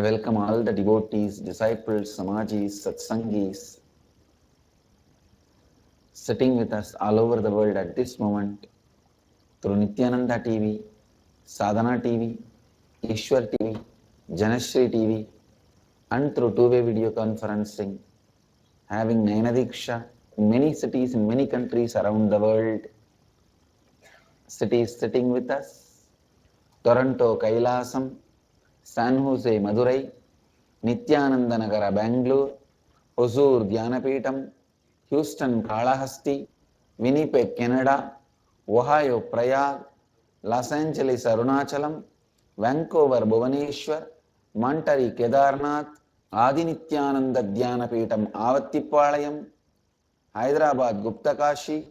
welcome all the devotees, disciples, samajis, satsangis sitting with us all over the world at this moment through Nithyananda TV, Sadhana TV, Ishwar TV, Janashri TV, and through two-way video conferencing, having Nayanadiksha in many cities in many countries around the world. Cities sitting with us: Toronto, Kailasam, San Jose, Madurai, Nithyananda Nagara, Bangalore, Hosur, Dhyanapitham, Houston, Kalahasti, Winnipeg, Canada, Ohio, Prayag, Los Angeles, Arunachalam, Vancouver, Bhuvaneshwar, Monterey, Kedarnath, Adi Nithyananda Dhyanapitham, Avattipalayam, Hyderabad, Guptakashi,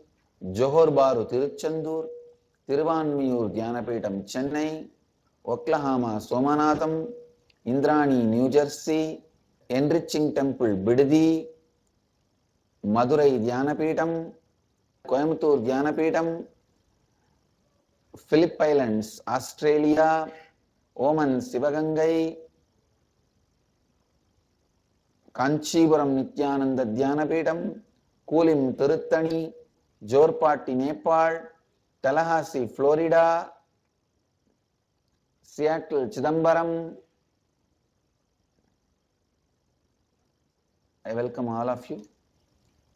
Johor Bahru, Tiruchendur, Tiruvanmiyur, Dhyanapitham, Chennai, Oklahoma, Somanatham, Indrani, New Jersey, Enriching Temple, Bidadi, Madurai, Dhyanapitham, Coimbatore, Dhyanapitham, Phillip Islands, Australia, Oman, Sivagangai, Kanchipuram, Nithyananda Dhyanapitham, Kulim, Tiruttani, Jorpati, Nepal, Tallahassee, Florida, Seattle, Chidambaram. I welcome all of you.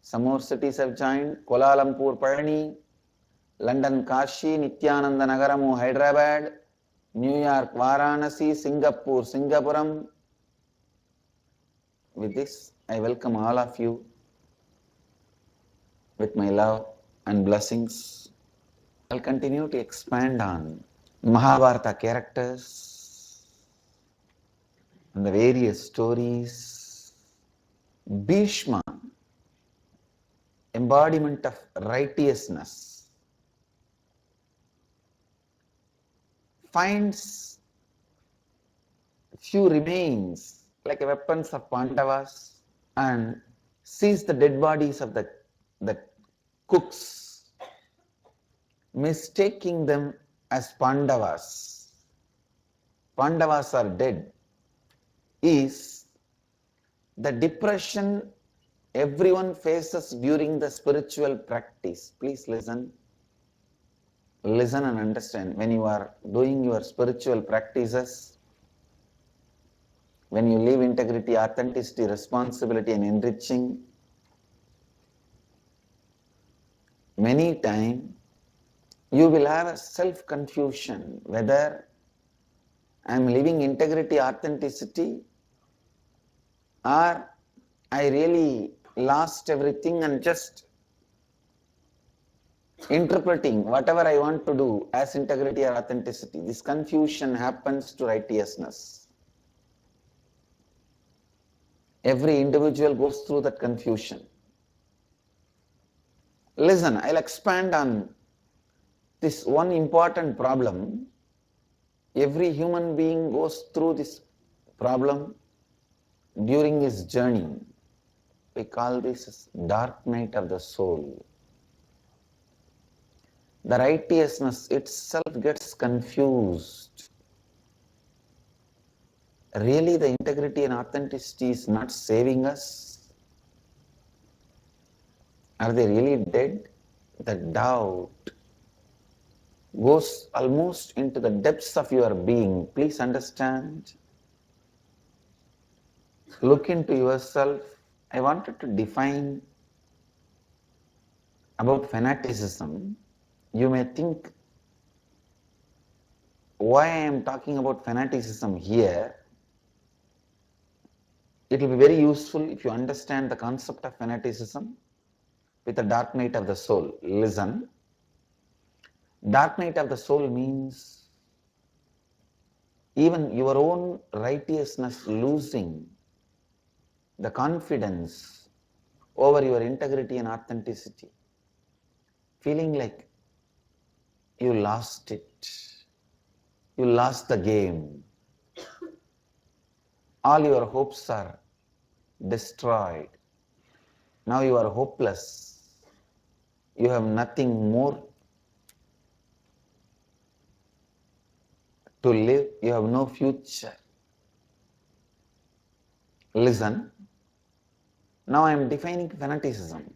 Some more cities have joined: Kuala Lumpur, Parani, London, Kashi, Nithyananda Nagaramu, Hyderabad, New York, Varanasi, Singapore, Singapuram. With this, I welcome all of you with my love and blessings. I'll continue to expand on Mahabharata characters and the various stories. Bhishma, embodiment of righteousness, finds few remains like weapons of Pandavas and sees the dead bodies of the cooks, mistaking them as Pandavas. Pandavas are dead is the depression everyone faces during the spiritual practice. Please listen. Listen and understand. When you are doing your spiritual practices, when you live integrity, authenticity, responsibility, and enriching, many times you will have a self-confusion whether I am living integrity, authenticity, or I really lost everything and just interpreting whatever I want to do as integrity or authenticity. This confusion happens to righteousness. Every individual goes through that confusion. Listen, I'll expand on this one important problem. Every human being goes through this problem during his journey. We call this as dark night of the soul. The righteousness itself gets confused. Really, the integrity and authenticity is not saving us? Are they really dead? The doubt goes almost into the depths of your being. Please understand. Look into yourself. I wanted to define about fanaticism. You may think, why I am talking about fanaticism here? It will be very useful if you understand the concept of fanaticism with the dark night of the soul. Listen. Dark night of the soul means even your own righteousness losing the confidence over your integrity and authenticity. Feeling like you lost it. You lost the game. All your hopes are destroyed. Now you are hopeless. You have nothing more to live. You have no future. Listen, now I am defining fanaticism.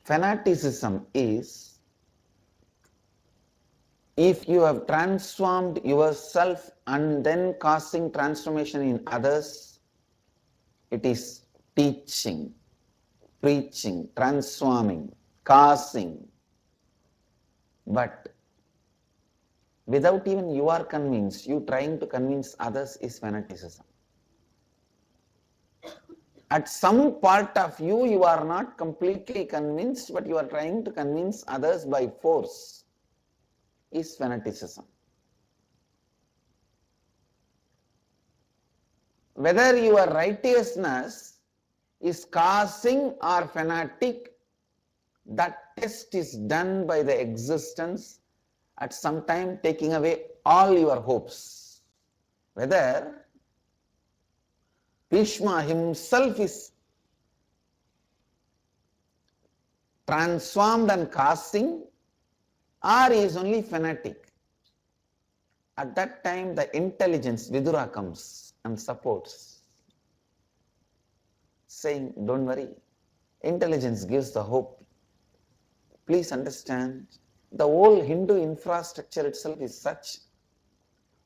Fanaticism is if you have transformed yourself and then causing transformation in others, it is teaching, preaching, transforming, causing. But without even you are convinced, you trying to convince others is fanaticism. At some part of you, you are not completely convinced, but you are trying to convince others by force, is fanaticism. Whether your righteousness is causing or fanatic, that test is done by the existence at some time taking away all your hopes. Whether Bhishma himself is transformed and causing, or he is only fanatic. At that time, the intelligence, Vidura, comes and supports, saying, don't worry. Intelligence gives the hope. Please understand, the whole Hindu infrastructure itself is such.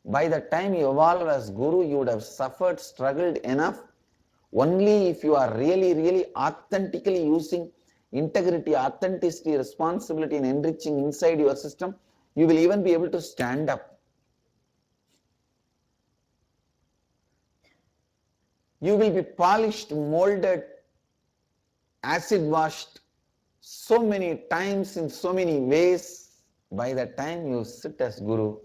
By the time you evolve as Guru, you would have suffered, struggled enough. Only if you are really authentically using integrity, authenticity, responsibility and enriching inside your system, you will even be able to stand up. You will be polished, molded, acid washed so many times in so many ways. By the time you sit as Guru,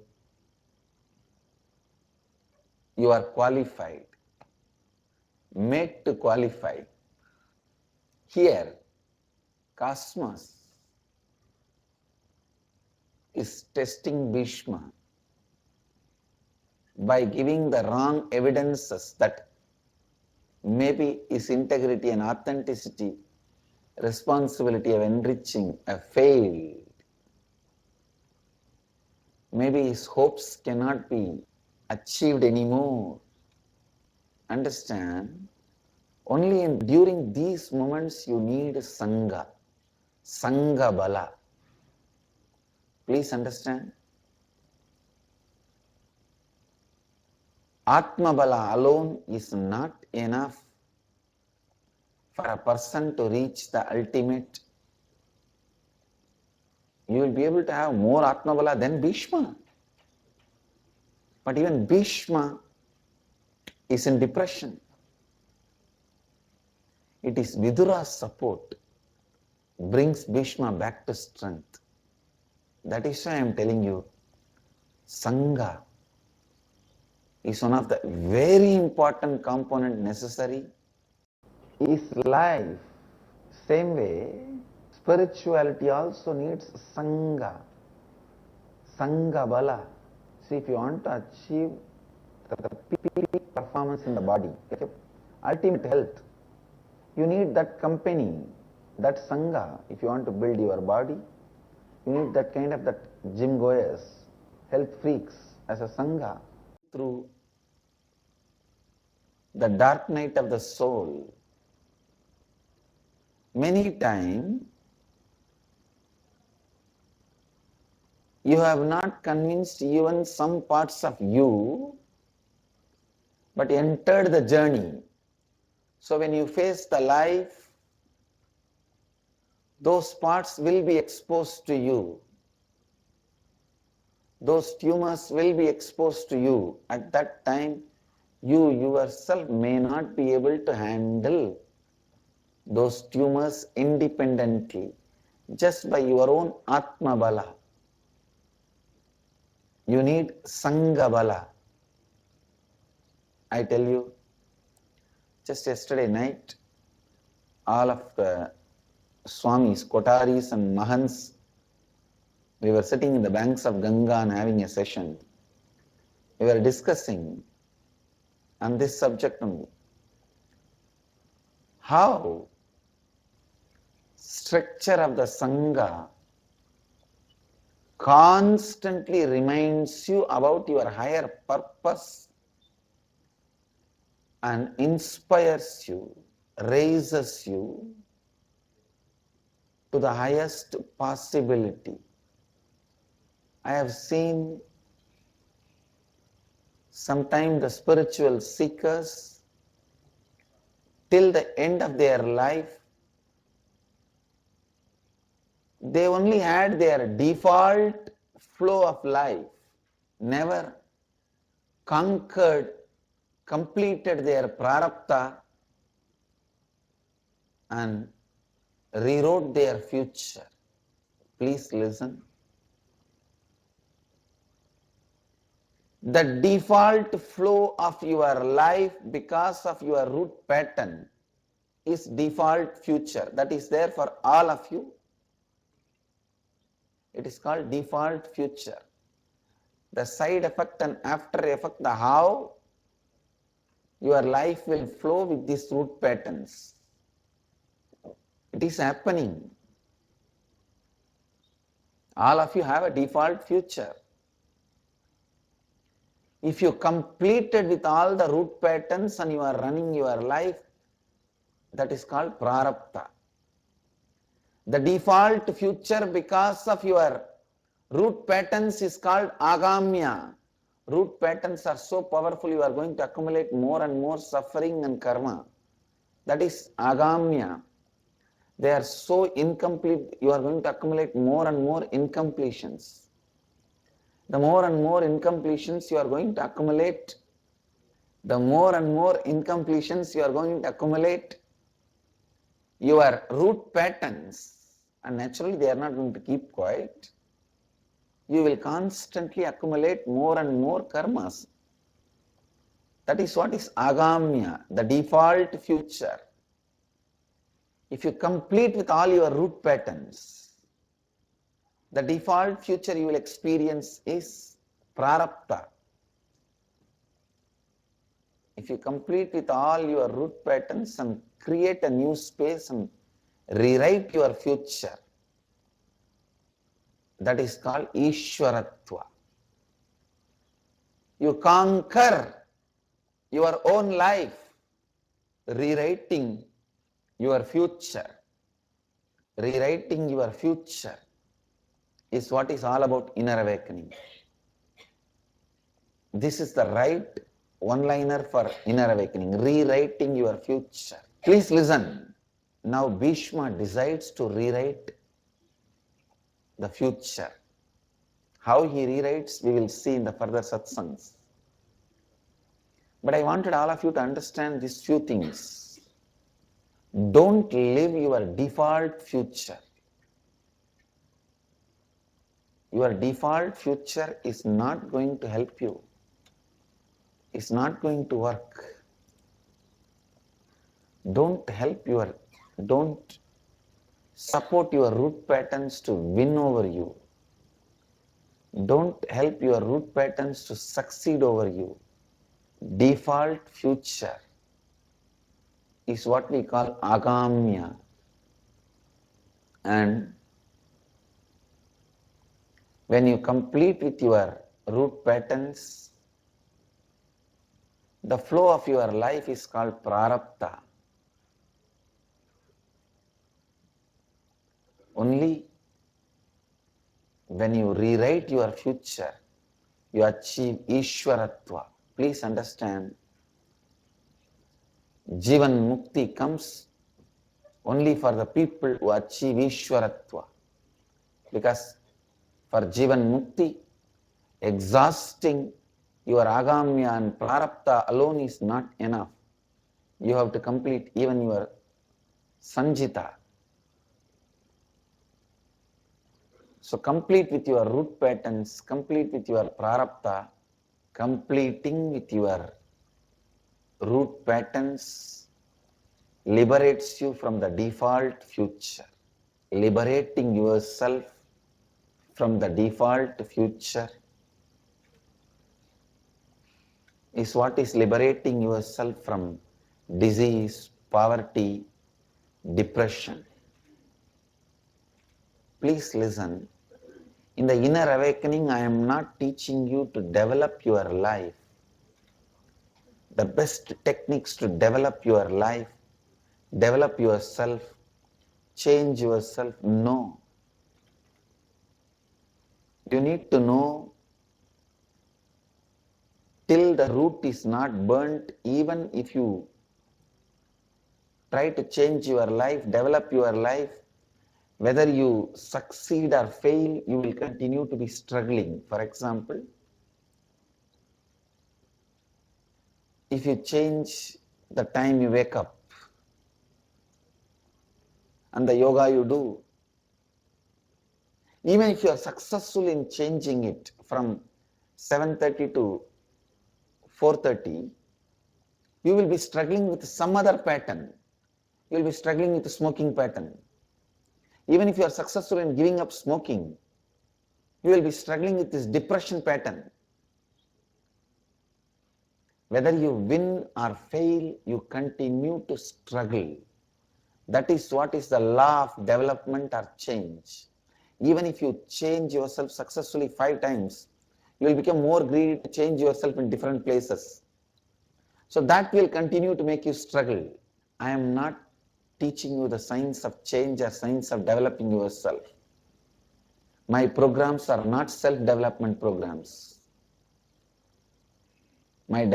you are qualified, made to qualify. Here, Cosmos is testing Bhishma by giving the wrong evidences that maybe his integrity and authenticity, responsibility of enriching have failed. Maybe his hopes cannot be achieved anymore. Understand? Only during these moments you need Sangha. Sangha Bala. Please understand? Atma Bala alone is not enough for a person to reach the ultimate. You will be able to have more Atma Bala than Bhishma. But even Bhishma is in depression. It is Vidura's support brings Bhishma back to strength. That is why I am telling you, Sangha is one of the very important component necessary. Is life. Same way, spirituality also needs Sangha. Sangha Bala. See, if you want to achieve the peak performance in the body, ultimate health, you need that company, that Sangha. If you want to build your body, you need that kind of that gym goers, health freaks as a Sangha. Through the dark night of the soul, many times you have not convinced even some parts of you, but entered the journey. So when you face the life, those parts will be exposed to you. Those tumors will be exposed to you. At that time, you yourself may not be able to handle those tumors independently, just by your own Atma Bala. You need Sangha Bala. I tell you, just yesterday night, all of the Swamis, Kotaris and Mahants, we were sitting in the banks of Ganga and having a session. We were discussing on this subject only. How structure of the Sangha constantly reminds you about your higher purpose. and inspires you, raises you to the highest possibility. I have seen sometimes the spiritual seekers till the end of their life, they only had their default flow of life, never conquered, completed their prarabdha and rewrote their future. Please listen. The default flow of your life because of your root pattern is default future. That is there for all of you. It is called default future. The side effect and after effect, the how your life will flow with these root patterns. It is happening. All of you have a default future. If you completed with all the root patterns and you are running your life, that is called prarabdha. The default future because of your root patterns is called agamya. Root patterns are so powerful, you are going to accumulate more and more suffering and karma. That is agamya. They are so incomplete, you are going to accumulate more and more incompletions. The more and more incompletions you are going to accumulate, the more and more incompletions you are going to accumulate, your root patterns, and naturally they are not going to keep quiet. You will constantly accumulate more and more karmas. That is what is agamya, the default future. If you complete with all your root patterns, the default future you will experience is prarabdha. If you complete with all your root patterns and create a new space and rewrite your future, that is called Ishwaratva. You conquer your own life, rewriting your future. Rewriting your future is what is all about inner awakening. This is the right one-liner for inner awakening, rewriting your future. Please listen. Now Bhishma decides to rewrite the future. How he rewrites, we will see in the further satsangs. But I wanted all of you to understand these few things. Don't live your default future. Your default future is not going to help you. It's not going to work. Don't support your root patterns to win over you. Don't help your root patterns to succeed over you. Default future is what we call agamya. And when you complete with your root patterns, the flow of your life is called prarabdha. Only when you rewrite your future, you achieve Ishwaratva. Please understand, Jivan Mukti comes only for the people who achieve Ishwaratva. Because for Jivan Mukti, exhausting your agamya and prarabdha alone is not enough. You have to complete even your sanjita. So complete with your root patterns, complete with your prarabdha. Completing with your root patterns liberates you from the default future. Liberating yourself from the default future is what is liberating yourself from disease, poverty, depression. Please listen. In the inner awakening, I am not teaching you to develop your life. the best techniques to develop your life, develop yourself, change yourself? No. You need to know till the root is not burnt. Even if you try to change your life, develop your life, whether you succeed or fail, you will continue to be struggling. For example, if you change the time you wake up and the yoga you do, even if you are successful in changing it from 7:30 to 4:30, you will be struggling with some other pattern. You will be struggling with the smoking pattern. Even if you are successful in giving up smoking, you will be struggling with this depression pattern. Whether you win or fail, you continue to struggle. That is what is the law of development or change. Even if you change yourself successfully 5 times, you will become more greedy to change yourself in different places. So that will continue to make you struggle. I am not teaching you the science of change or science of developing yourself. My programs are not self-development programs. My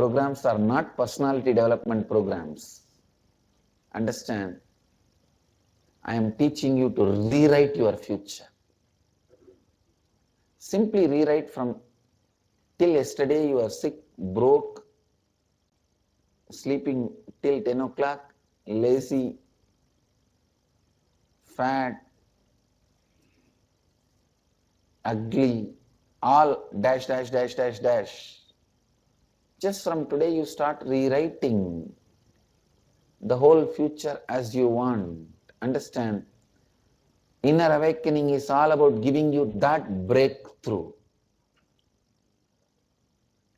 programs are not personality development programs. Understand? I am teaching you to rewrite your future. Simply rewrite from till yesterday you are sick, broke, sleeping till 10 o'clock, lazy, fat, ugly, all dash, dash, dash, dash, dash. Just from today you start rewriting the whole future as you want. Understand? Inner awakening is all about giving you that breakthrough.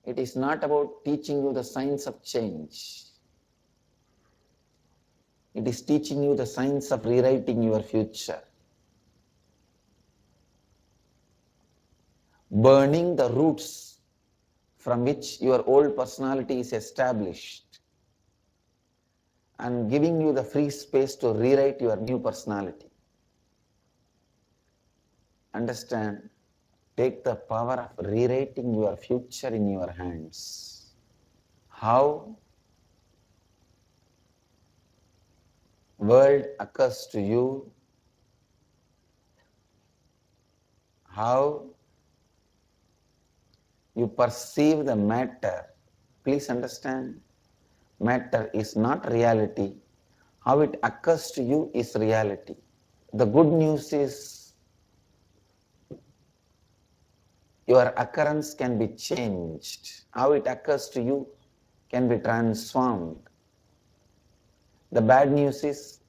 It is not about teaching you the science of change. It is teaching you the science of rewriting your future. Burning the roots from which your old personality is established and giving you the free space to rewrite your new personality. Understand? Take the power of rewriting your future in your hands. How? World occurs to you. How you perceive the matter. Please understand, matter is not reality. How it occurs to you is reality. The good news is your occurrence can be changed. How it occurs to you can be transformed. The bad news is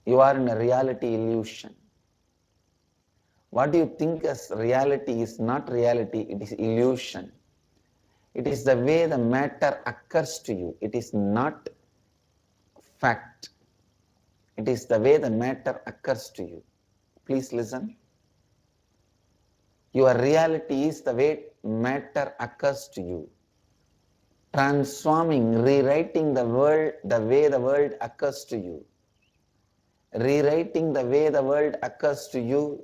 you are in a reality illusion. What you think as reality is not reality, it is illusion. It is the way the matter occurs to you. It is not fact. It is the way the matter occurs to you. Please listen. Your reality is the way matter occurs to you. Transforming, rewriting the world the way the world occurs to you. Rewriting the way the world occurs to you.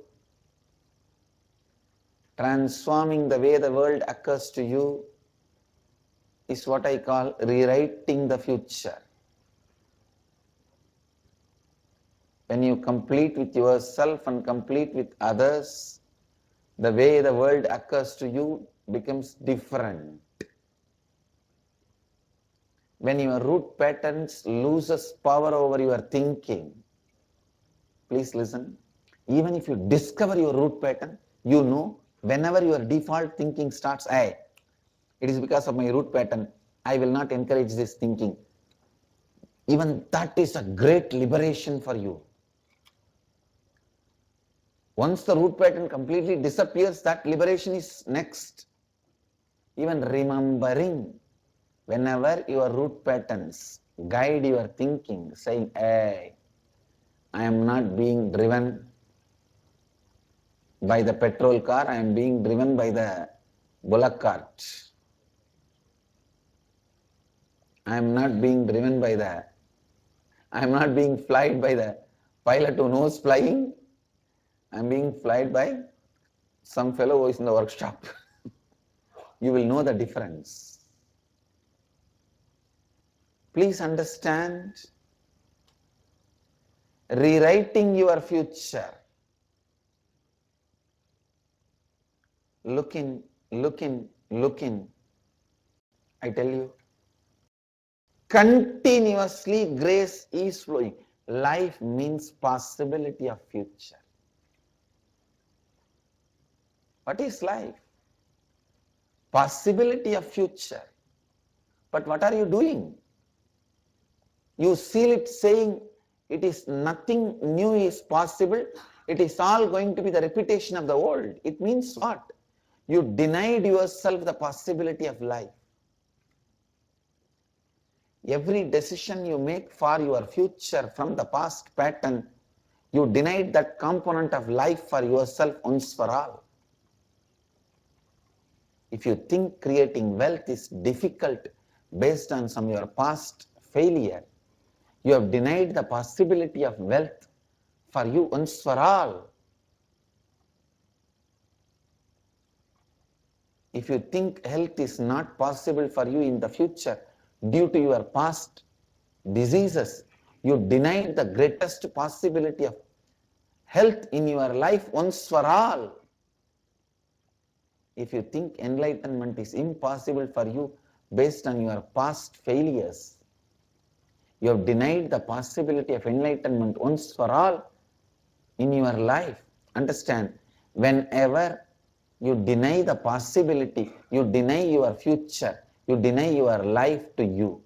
Transforming the way the world occurs to you is what I call rewriting the future. When you complete with yourself and complete with others, the way the world occurs to you becomes different. When your root patterns loses power over your thinking, please listen, even if you discover your root pattern, you know whenever your default thinking starts, it is because of my root pattern, I will not encourage this thinking. Even that is a great liberation for you. Once the root pattern completely disappears, that liberation is next. Even remembering, whenever your root patterns guide your thinking, saying, I am not being driven by the petrol car, I am being driven by the bullock cart. I am not being driven by I am not being flied by the pilot who knows flying. I am being flied by some fellow who is in the workshop. You will know the difference. Please understand, rewriting your future. Look in. I tell you, continuously grace is flowing. Life means possibility of future. What is life? Possibility of future. But what are you doing? You seal it saying it is nothing new is possible. It is all going to be the repetition of the old. It means what? You denied yourself the possibility of life. Every decision you make for your future from the past pattern, you denied that component of life for yourself once for all. If you think creating wealth is difficult based on some your past failure, you have denied the possibility of wealth for you once for all. If you think health is not possible for you in the future due to your past diseases, you denied the greatest possibility of health in your life once for all. If you think enlightenment is impossible for you based on your past failures, you have denied the possibility of enlightenment once for all in your life. Understand, whenever you deny the possibility, you deny your future, you deny your life to you.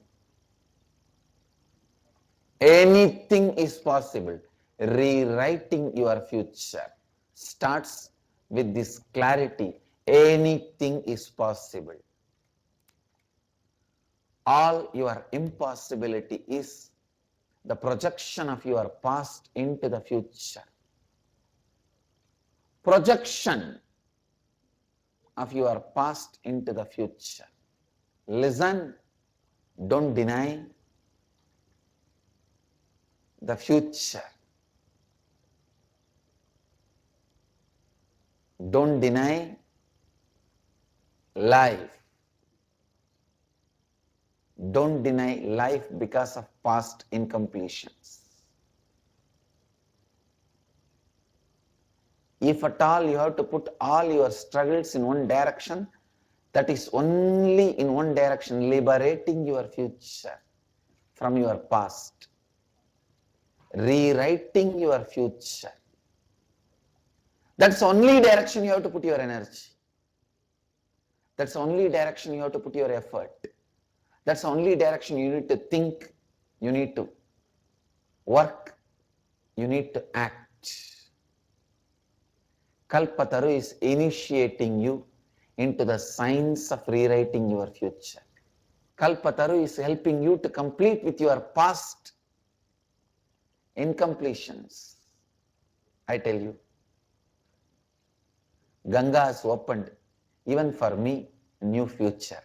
Anything is possible. Rewriting your future starts with this clarity. Anything is possible. All your impossibility is the projection of your past into the future. Projection of your past into the future. Listen, don't deny the future. Don't deny life. Don't deny life because of past incompletions. If at all you have to put all your struggles in one direction, that is only in one direction, liberating your future from your past, rewriting your future. That's the only direction you have to put your energy. That's the only direction you have to put your effort. That's the only direction you need to think, you need to work, you need to act. Kalpataru is initiating you into the science of rewriting your future. Kalpataru is helping you to complete with your past incompletions. I tell you, Ganga has opened, even for me, a new future.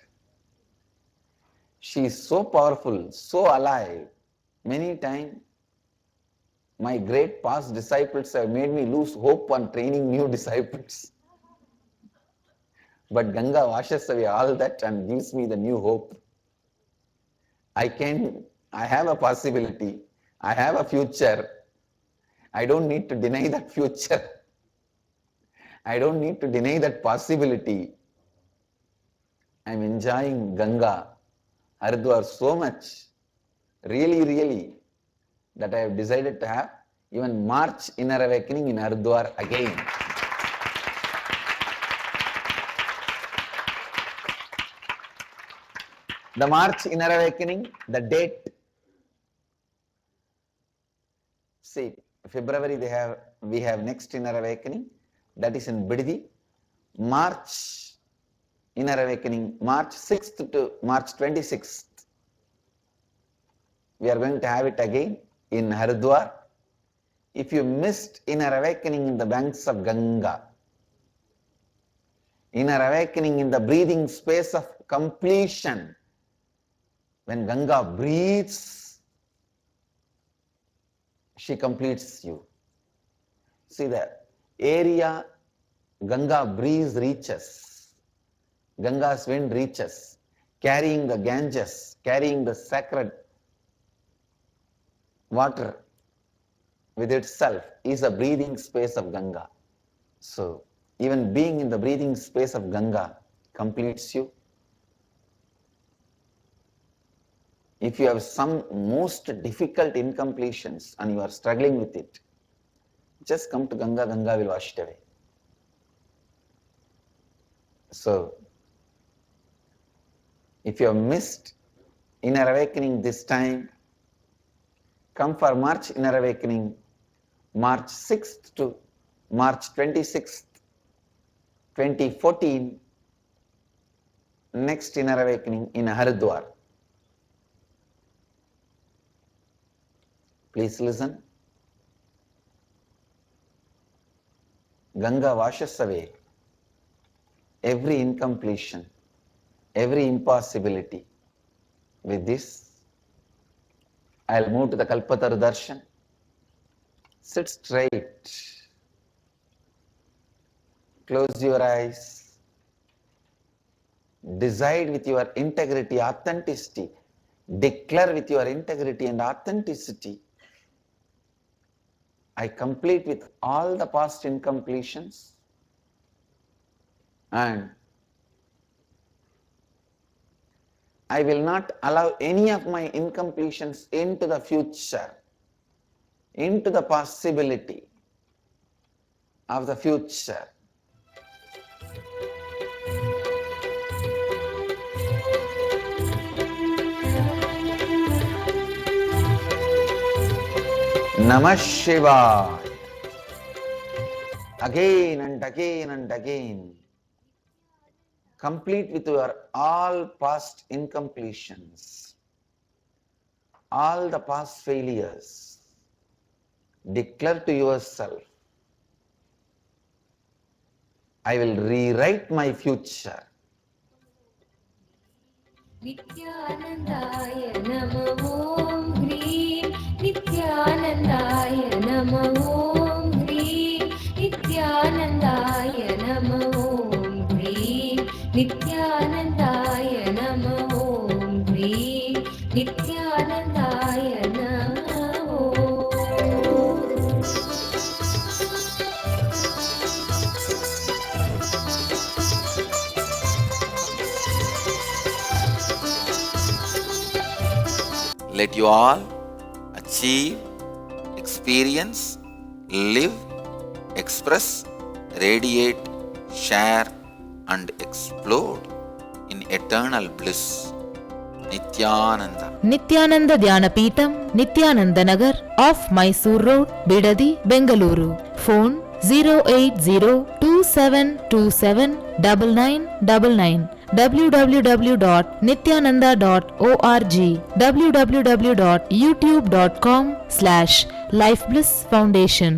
She is so powerful, so alive. Many times, my great past disciples have made me lose hope on training new disciples. But Ganga washes away all that and gives me the new hope. I have a possibility. I have a future. I don't need to deny that future. I don't need to deny that possibility. I'm enjoying Ganga, Haridwar so much, really, that I have decided to have even March Inner Awakening in Haridwar again. The March Inner Awakening, the date. See, February we have next Inner Awakening, that is in Bididi. March Inner Awakening, March 6th to March 26th. We are going to have it again in Haridwar. If you missed Inner Awakening in the banks of Ganga, Inner Awakening in the breathing space of completion, When Ganga breathes, she completes you. See the area Ganga breeze reaches, Ganga's wind reaches, carrying the Ganges, carrying the sacred water with itself is a breathing space of Ganga. So, even being in the breathing space of Ganga completes you. If you have some most difficult incompletions and you are struggling with it, just come to Ganga, Ganga will wash it away. So, if you have missed inner awakening this time, come for March inner awakening, March 6th to March 26th, 2014, next inner awakening in Haridwar. Please listen. Ganga washes away every incompletion, every impossibility. With this, I'll move to the Kalpataru Darshan. Sit straight. Close your eyes. Decide with your integrity, authenticity. Declare with your integrity and authenticity. I complete with all the past incompletions, and I will not allow any of my incompletions into the future, into the possibility of the future. Namah Shivaya. Again and again and again. Complete with your all past incompletions, all the past failures. Declare to yourself, I will rewrite my future. Nithyanandaya Namah Om Hrim. Nithyanandaya Namah Om Hrim. Nithyanandaya Namah Om Hrim. Nithyanandaya Namah Om Hrim. Nithyanandaya Namah Om. Let you all achieve, experience, live, express, radiate, share and explode in eternal bliss. Nithyananda. Nithyananda Dhyanapītam, Nithyananda Nagar, off Mysore Road, Bidadi, Bengaluru. Phone 08027279999. www.nithyananda.org. www.youtube.com/Life Bliss Foundation.